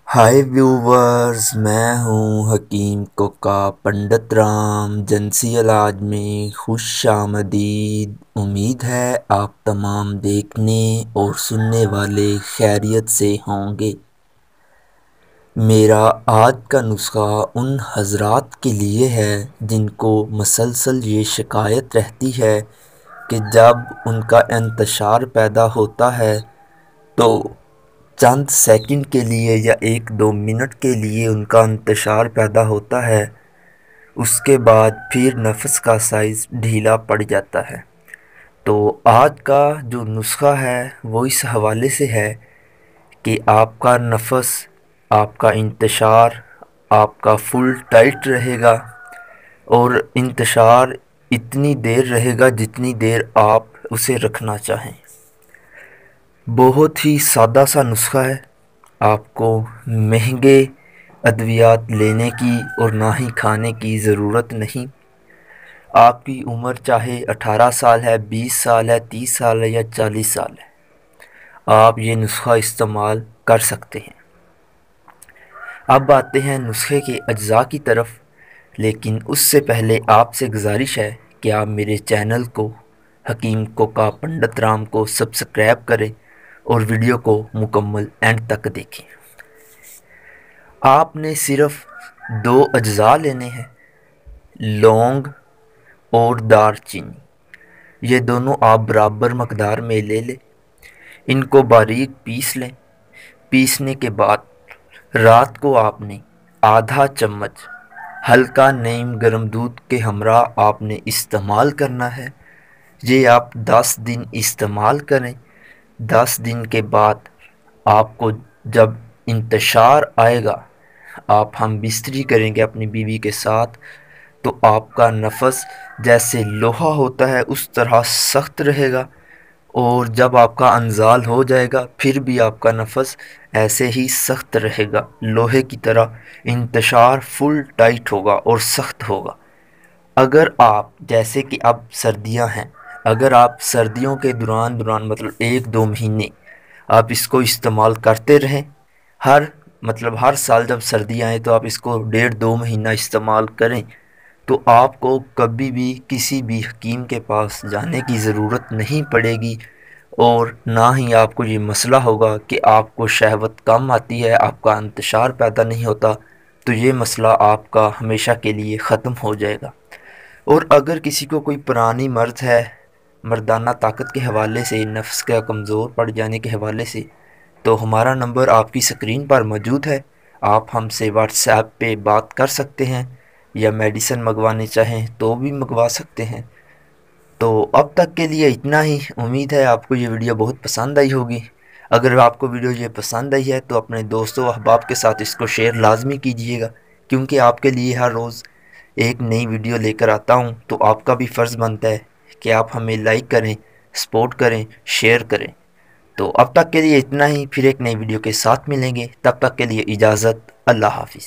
हाय viewers, मैं हूँ हकीम Coca Pandit Ram. जंसी इलाज में खुश आमदीद। उम्मीद है आप तमाम देखने और सुनने वाले खैरियत से होंगे। मेरा आज का नुस्खा उन हजरात के लिए है जिनको मसलसल ये शिकायत रहती है कि जब उनका इंतशार पैदा होता है तो चंद सेकंड के लिए या 1-2 मिनट के लिए उनका इंतशार पैदा होता है, उसके बाद फिर नफ्स का साइज़ ढीला पड़ जाता है। तो आज का जो नुस्खा है वो इस हवाले से है कि आपका नफ्स, आपका इंतशार आपका फुल टाइट रहेगा और इंतशार इतनी देर रहेगा जितनी देर आप उसे रखना चाहें। बहुत ही सादा सा नुस्खा है। आपको महंगे अद्वियात लेने की और ना ही खाने की ज़रूरत नहीं। आपकी उम्र चाहे 18 साल है, 20 साल है, 30 साल है या 40 साल है, आप ये नुस्खा इस्तेमाल कर सकते हैं। अब आते हैं नुस्खे के अज्जा की तरफ, लेकिन उससे पहले आपसे गुजारिश है कि आप मेरे चैनल को हकीम कोका पंडित राम को सब्सक्राइब करें और वीडियो को मुकम्मल एंड तक देखें। आपने सिर्फ 2 अज्जा लेने हैं, लौंग और दारचीनी। ये दोनों आप बराबर मकदार में ले लें। इनको बारीक पीस लें। पीसने के बाद रात को आपने आधा चम्मच हल्का नीम गर्म दूध के हमरा आपने इस्तेमाल करना है। ये आप 10 दिन इस्तेमाल करें। 10 दिन के बाद आपको जब इंतशार आएगा, आप हम बिस्तरी करेंगे अपनी बीवी के साथ, तो आपका नफस जैसे लोहा होता है उस तरह सख्त रहेगा, और जब आपका अंजाल हो जाएगा फिर भी आपका नफस ऐसे ही सख्त रहेगा, लोहे की तरह। इंतशार फुल टाइट होगा और सख्त होगा। अगर आप, जैसे कि अब सर्दियां हैं, अगर आप सर्दियों के दौरान मतलब 1-2 महीने आप इसको इस्तेमाल करते रहें, हर साल जब सर्दी आए तो आप इसको 1.5-2 महीना इस्तेमाल करें, तो आपको कभी भी किसी भी हकीम के पास जाने की ज़रूरत नहीं पड़ेगी, और ना ही आपको ये मसला होगा कि आपको शहवत कम आती है, आपका इंतशार पैदा नहीं होता। तो ये मसला आपका हमेशा के लिए ख़त्म हो जाएगा। और अगर किसी को कोई पुरानी मर्ज़ है, मर्दाना ताकत के हवाले से, नफ्स का कमज़ोर पड़ जाने के हवाले से, तो हमारा नंबर आपकी स्क्रीन पर मौजूद है। आप हमसे व्हाट्सएप पे बात कर सकते हैं, या मेडिसिन मंगवाने चाहें तो भी मंगवा सकते हैं। तो अब तक के लिए इतना ही। उम्मीद है आपको ये वीडियो बहुत पसंद आई होगी। अगर आपको वीडियो ये पसंद आई है तो अपने दोस्तों अहबाब के साथ इसको शेयर लाजमी कीजिएगा, क्योंकि आपके लिए हर रोज़ एक नई वीडियो लेकर आता हूँ। तो आपका भी फ़र्ज़ बनता है कि आप हमें लाइक करें, सपोर्ट करें, शेयर करें। तो अब तक के लिए इतना ही। फिर एक नई वीडियो के साथ मिलेंगे। तब तक के लिए इजाज़त। अल्लाह हाफ़िज़।